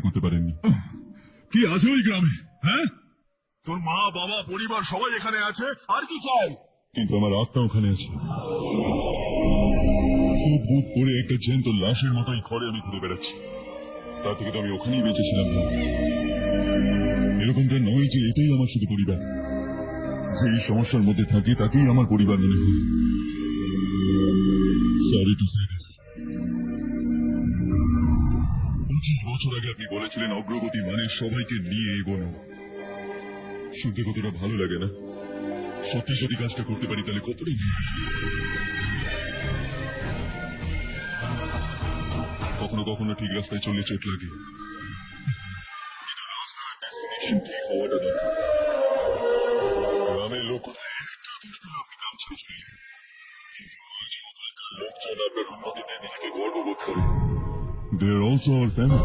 করতে পারেননি। কি আছে ওই গ্রামে? হ্যাঁ, তোর মা বাবা পরিবার সবাই এখানে আছে, আর কি চাই? কিন্তু আমার আত্মা ওখানে আছে। বুট বুট পরে একটা জ্যান্ত লাশের মতোই ঘরে আমি ঘুরে বেড়াচ্ছি। তার থেকে তো আমি ওখানেই বেঁচেছিলাম না। এরকমটা নয় যে এটাই আমার শুধু পরিবার। যে এই সমস্যার মধ্যে থাকে তাকেই আমার পরিবার মনে হয়। Sorry to say this. 25 বছর আগে আপনি বলেছিলেন অগ্রগতি মানে সবাইকে নিয়ে এগোনো। শুনতে কতটা ভালো লাগে না? সত্যি যদি কাজটা করতে পারি তাহলে কতটাই কখনো কখনো ঠিক রাস্তায় চললে চোট লাগে, কিন্তু রাস্তার ডেস্টিনেশন ঠিক হওয়াটা দরকার। গ্রামের লোক কোথায় আপনি গ্রাম ছেড়ে চলে গেলেন, কিন্তু আজ ওখানকার লোকজন আপনার উন্নতিতে নিজেকে গর্ববোধ করে। They are also our family.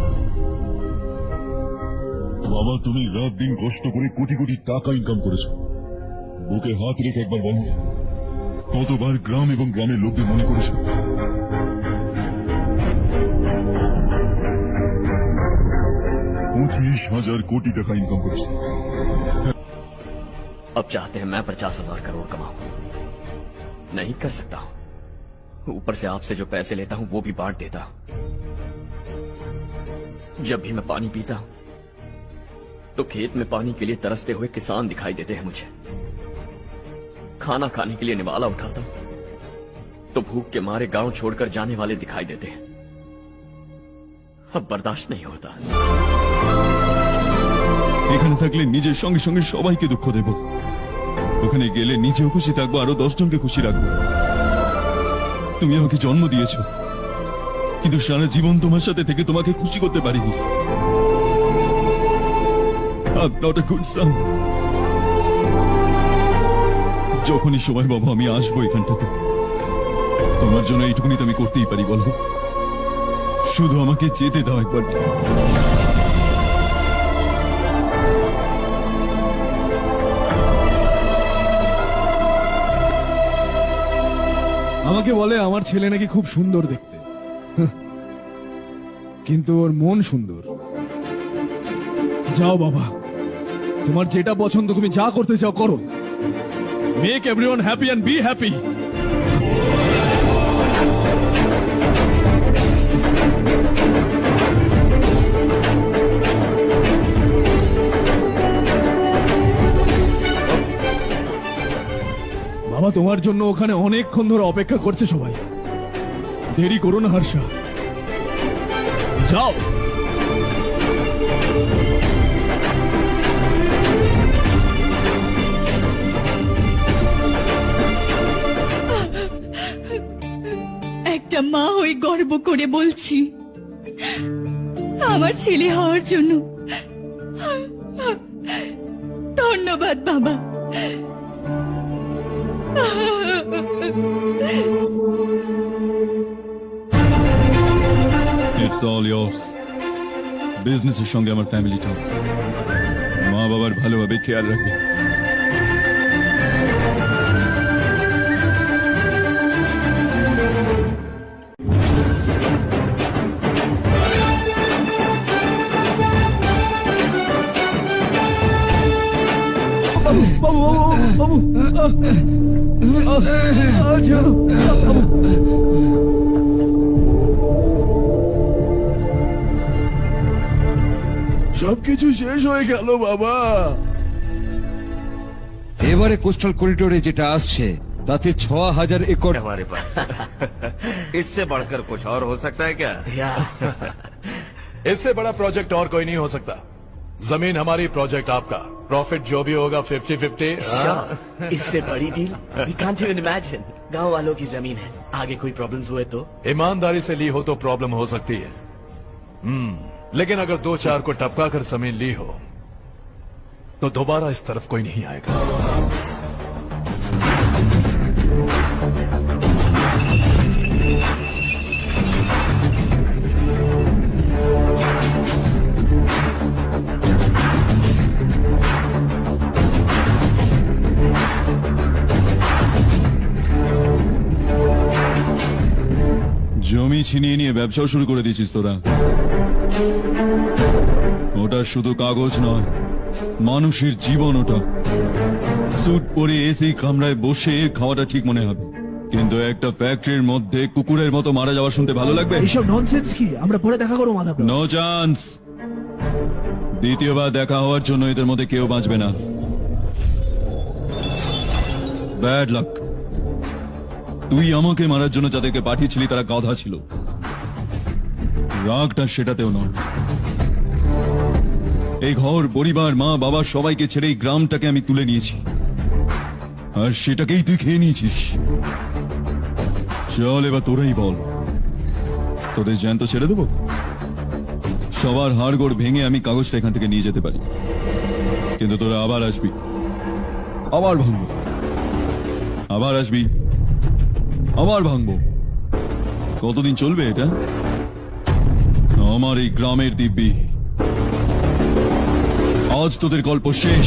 বাবা, তুমি রাত দিন কষ্ট করে কোটি কোটি টাকা ইনকাম করেছো। বুকে হাত রেখে একবার বলো, কতবার গ্রাম এবং গ্রামের লোকদের মনে করেছো? $25,000 কোটি টাকা ইনকাম করেছো। अब चाहते हैं मैं 50,000 करोड़ कमाऊं। नहीं कर सकता हूं। ऊपर से आपसे जो पैसे लेता हूं वो भी बांट देता हूं। जब भी मैं पानी पीता हूं तो खेत में पानी के लिए तरसते हुए किसान दिखाई देते हैं मुझे। खाना खाने के लिए निवाला उठाता हूं तो भूख के मारे गांव छोड़कर जाने वाले दिखाई देते हैं। अब बर्दाश्त नहीं होता। এখানে থাকলে নিজের সঙ্গে সঙ্গে সবাইকে দুঃখ দেব, ওখানে গেলে নিজেও খুশি থাকবো, আরো 10 জনকে খুশি রাখবো। তুমি আমাকে জন্ম দিয়েছো, কিন্তু সারা জীবন তোমার সাথে থেকে তোমাকে খুশি করতে পারিনি। I'm not a good son. যখনই সময় বাবা আমি আসবো এখানটাতে, তোমার জন্য এইটুকুনি তো আমি করতেই পারি, বলো। শুধু আমাকে যেতে দাও একবার। আমাকে বলে আমার ছেলে নাকি খুব সুন্দর দেখতে, কিন্তু ওর মন সুন্দর। যাও বাবা, তোমার যেটা পছন্দ তুমি যা করতে চাও করো। Make everyone happy and be happy. বাবা, তোমার জন্য ওখানে অনেকক্ষণ ধরে অপেক্ষা করছে সবাই। দেরি করো না হর্ষা, যাও। একটা মা হয়ে গর্ব করে বলছি, আমার ছেলে হওয়ার জন্য ধন্যবাদ বাবা। It's all yours. বিজনেসের সঙ্গে আমার ফ্যামিলিটা, মা বাবার ভালোভাবে খেয়াল রাখবে। সবকিছু শেষ হয়ে গেল বাবা। এবারে কোস্টাল করিডোরে যেটা আসছে তাতে 6,000 একর हमारे पास इससे बढ़कर कुछ और हो सकता है क्या? इससे बड़ा प्रोजेक्ट और कोई नहीं हो सकता। जमीन हमारी, प्रोजेक्ट आपका। प्रॉफिट जो भी होगा 50-50। इससे बड़ी deal we can't even imagine. गांव वालों की जमीन है, आगे कोई प्रॉब्लम्स हुए तो? ईमानदारी से ली हो तो प्रॉब्लम हो सकती है, लेकिन अगर 2-4 को टपका कर जमीन ली हो तो दोबारा इस तरफ कोई नहीं आएगा। জমি ছিনিয়ে নিয়ে ব্যবসাও শুরু করে দিয়েছিস তোরা। ওটা শুধু কাগজ নয়, মানুষের জীবন ওটা। স্যুট পরে এসি কামরায় বসে খাওয়াটা ঠিক মনে হবে, কিন্তু একটা ফ্যাক্টরির মধ্যে কুকুরের মতো মারা যাওয়া শুনতে ভালো লাগবে? এইসব ননসেন্স কি? আমরা পরে দেখা করবো মাধব। No chance. দ্বিতীয়বার দেখা হওয়ার জন্য এদের মধ্যে কেউ বাঁচবে না। Bad luck. তুই আমাকে মারার জন্য যাদেরকে পাঠিয়েছিলি তারা গাধা ছিল। রাগটা সেটাতেও নয়। এই ঘর, পরিবার, মা বাবা সবাইকে ছেড়ে এই গ্রামটাকে আমি তুলে নিয়েছি, আর সেটাকেই তুই খেয়ে নিয়েছিস। চল এবার তোরাই বল, তোদের জ্যান্ত ছেড়ে দেবো? সবার হাড়গোড় ভেঙে আমি কাগজটা এখান থেকে নিয়ে যেতে পারি, কিন্তু তোরা আবার আসবি, আবার ভাঙবো, আবার আসবি, আবার ভাঙবো। কতদিন চলবে এটা? আমার এই গ্রামের দিব্যি। আজ তোদের গল্প শেষ।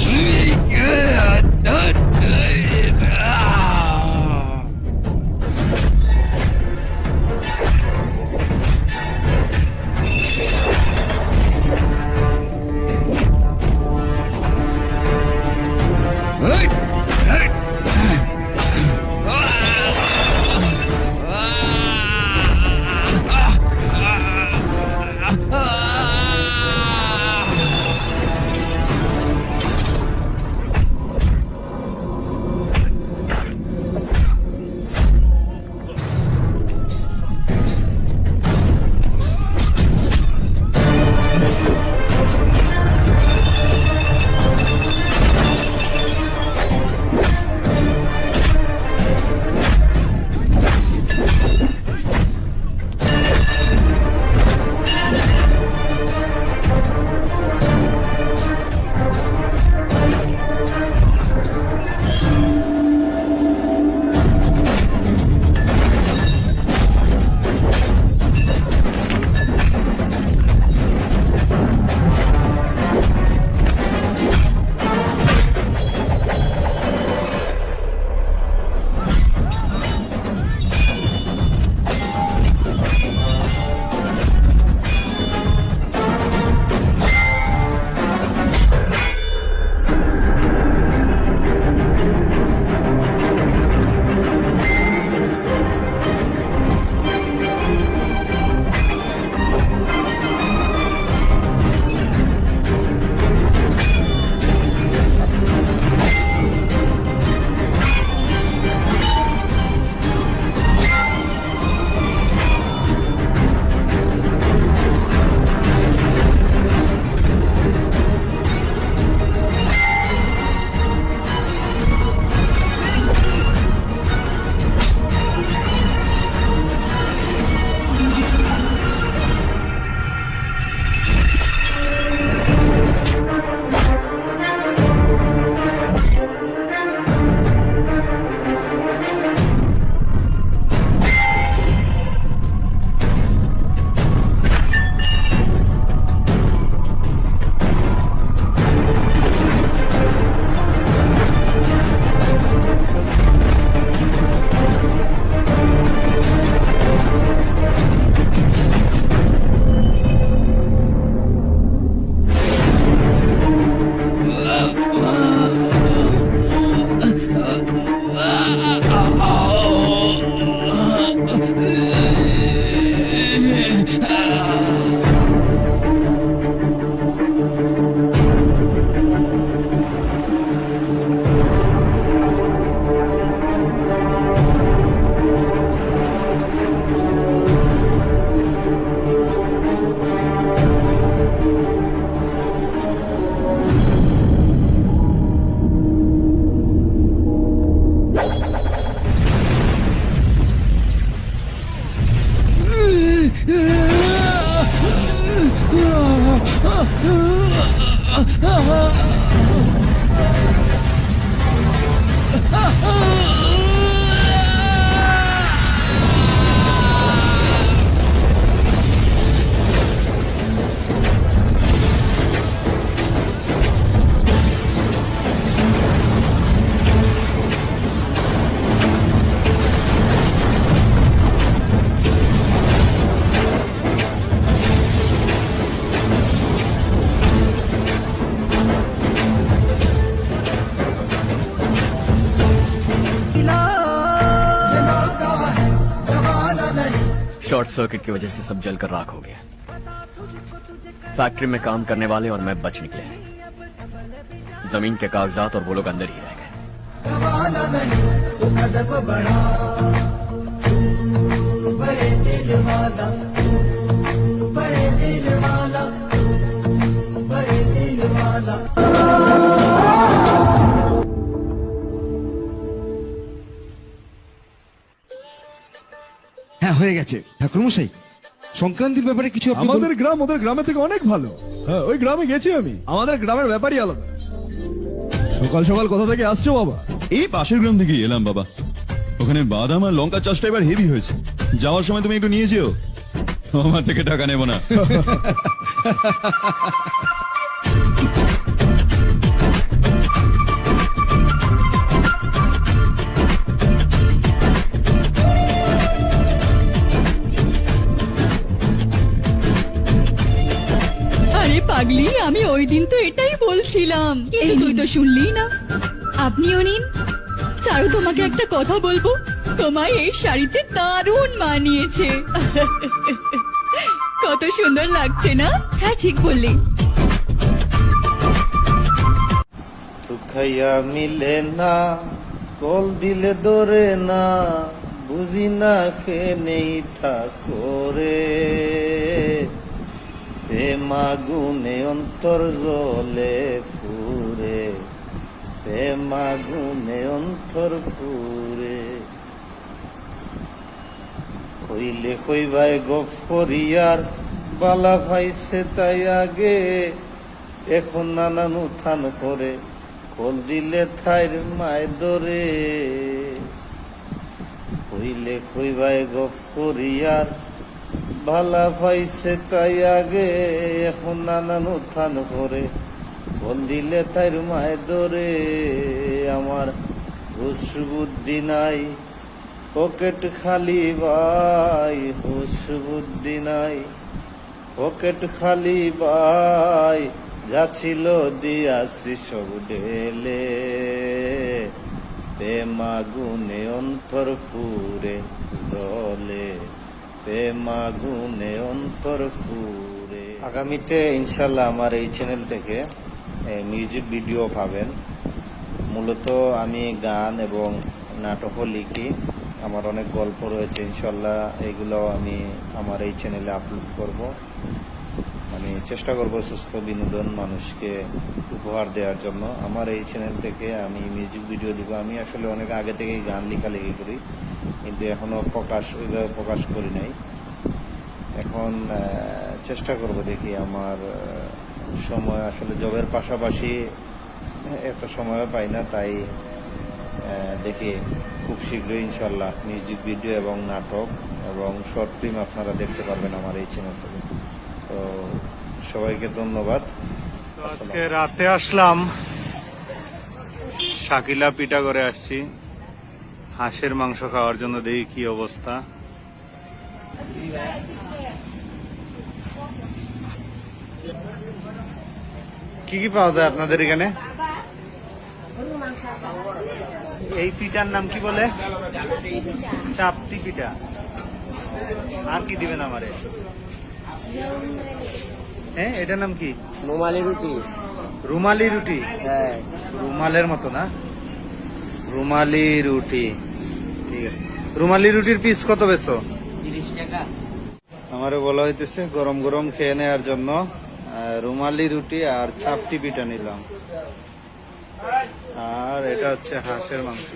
शॉर्ट सर्किट की वजह से सब जलकर राख हो गया। फैक्ट्री में काम करने वाले और मैं बच निकले। जमीन के कागजात और वो लोग अंदर ही रह गए। হ্যাঁ হয়ে গেছে ঠাকুরমশাই, সংক্রান্তির ব্যাপারে কিছু আপনি আমাদের গ্রাম ওদের গ্রামের থেকে অনেক ভালো। হ্যাঁ, ওই গ্রামে গেছি আমি, আমাদের গ্রামের ব্যাপারই আলাদা। সকাল সকাল কোথা থেকে আসছো বাবা? এই পাশের গ্রাম থেকে এলাম বাবা। ওখানে বাদাম আর লঙ্কা চাষটা এবার হেভি হয়েছে। যাওয়ার সময় তুমি একটু নিয়ে যেও, আমার থেকে টাকা নেব না। আরে পাগলি, আমি ওই দিন তো এটাই বলছিলাম, কিন্তু তুই তো শুনলি না। আপনিও নিন। চারু, তোমাকে একটা কথা বলবো, তোমায় এই শাড়িতে দারুণ মানিয়েছে। কত সুন্দর লাগছে না? হ্যাঁ, ঠিক বললি। খাইয়া মিলে না, কল দিলে দরে না, বুঝি না খে নেই ঠাকুরে। প্রেমাগুনে অন্তর জলে ফুরে, প্রেমাগুনে অন্তর ফুরে। হইলে হইবাই গফ করিয়ার বালা ভাইছে তাই আগে, এখন নানান উত্থান করে কল দিলে থাইর মায় দরে। হইলে হইবাই গফ করিয়ার ভালা পাইছে তাই আগে, এখন নানান উত্থান করে কল দিলে তাইর মায় দরে। আমার হুশ বুদ্ধি নাই, পকেট খালি ভাই, হুশ বুদ্ধি নাই, পকেট খালি ভাই, যা ছিল দিয়াছি সব ঢেলে। প্রেমাগুনে অন্তর পুরে জলে, প্রেমাগুনে অন্তর পুরে। আগামীতে ইনশাল্লাহ আমার এই চ্যানেল থেকে মিউজিক ভিডিও পাবেন। মূলত আমি গান এবং নাটকও লিখি, আমার অনেক গল্প রয়েছে। ইনশাল্লাহ এগুলো আমি আমার এই চ্যানেলে আপলোড করব। আমি চেষ্টা করব সুস্থ বিনোদন মানুষকে উপহার দেওয়ার জন্য। আমার এই চ্যানেল থেকে আমি মিউজিক ভিডিও দিব। আমি আসলে অনেক আগে থেকেই গান লেখালেখি করি, কিন্তু এখনো ওইভাবে প্রকাশ করি নাই। এখন চেষ্টা করব, দেখি আমার সময় আসলে জবের পাশাপাশি এত সময়ও পাই না, তাই দেখি খুব শীঘ্রই ইনশাল্লাহ মিউজিক ভিডিও এবং নাটক এবং শর্ট ফিল্ম আপনারা দেখতে পারবেন আমার এই চ্যানেল থেকে। তো সবাইকে ধন্যবাদ। আজকে রাতে আসলাম, শাকিলা পিঠা করে আসছি হাঁসের মাংস খাওয়ার জন্য। দেখি কি অবস্থা। কি কি পাওয়া যায় আপনাদের এখানে? এই পিঠার নাম কি বলে? চাপটি পিঠা। আর কি দিবেন আমারে? হ্যাঁ, এটার নাম কি? রুমালি রুটি। রুমালি রুটি? হ্যাঁ, রুমালের মতো না? রুমালি রুটি, ঠিক আছে। রুমালি রুটির পিস কত বেচো? 30 টাকা। আমারে বলা হইতেছে গরম গরম খেয়ে নেওয়ার জন্য রুমালি রুটি আর চাপটি পিঠা নিলাম। আর এটা হচ্ছে হাঁসের মাংস।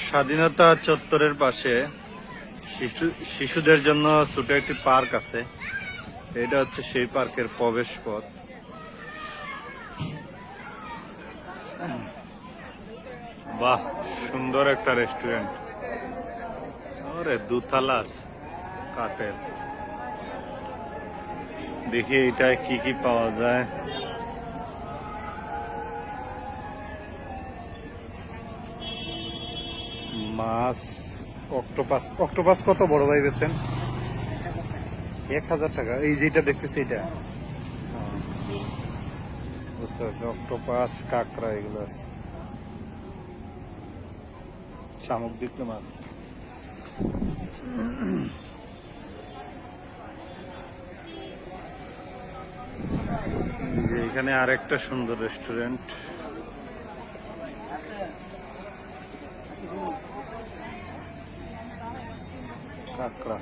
স্বাধীনতা চত্বরের পাশে শিশুদের জন্য ছোট একটি পার্ক আছে। এটা হচ্ছে সেই পার্কের প্রবেশ পথ। বাহ, সুন্দর একটা রেস্টুরেন্ট। আরে দুতলা কাঠের। দেখি এটায় কি কি পাওয়া যায়। মাছ, অক্টোপাস। অক্টোপাস কত বড় ভাই বেছেন? 1000 টাকা। এই যেটা দেখতেছি এটা, বুঝতে পারছি। অক্টোপাস, কাঁকড়া এগুলো আছে। সামুদ্রিক মাছ। যে এখানে আরেকটা সুন্দর রেস্টুরেন্ট। কাঁকড়া।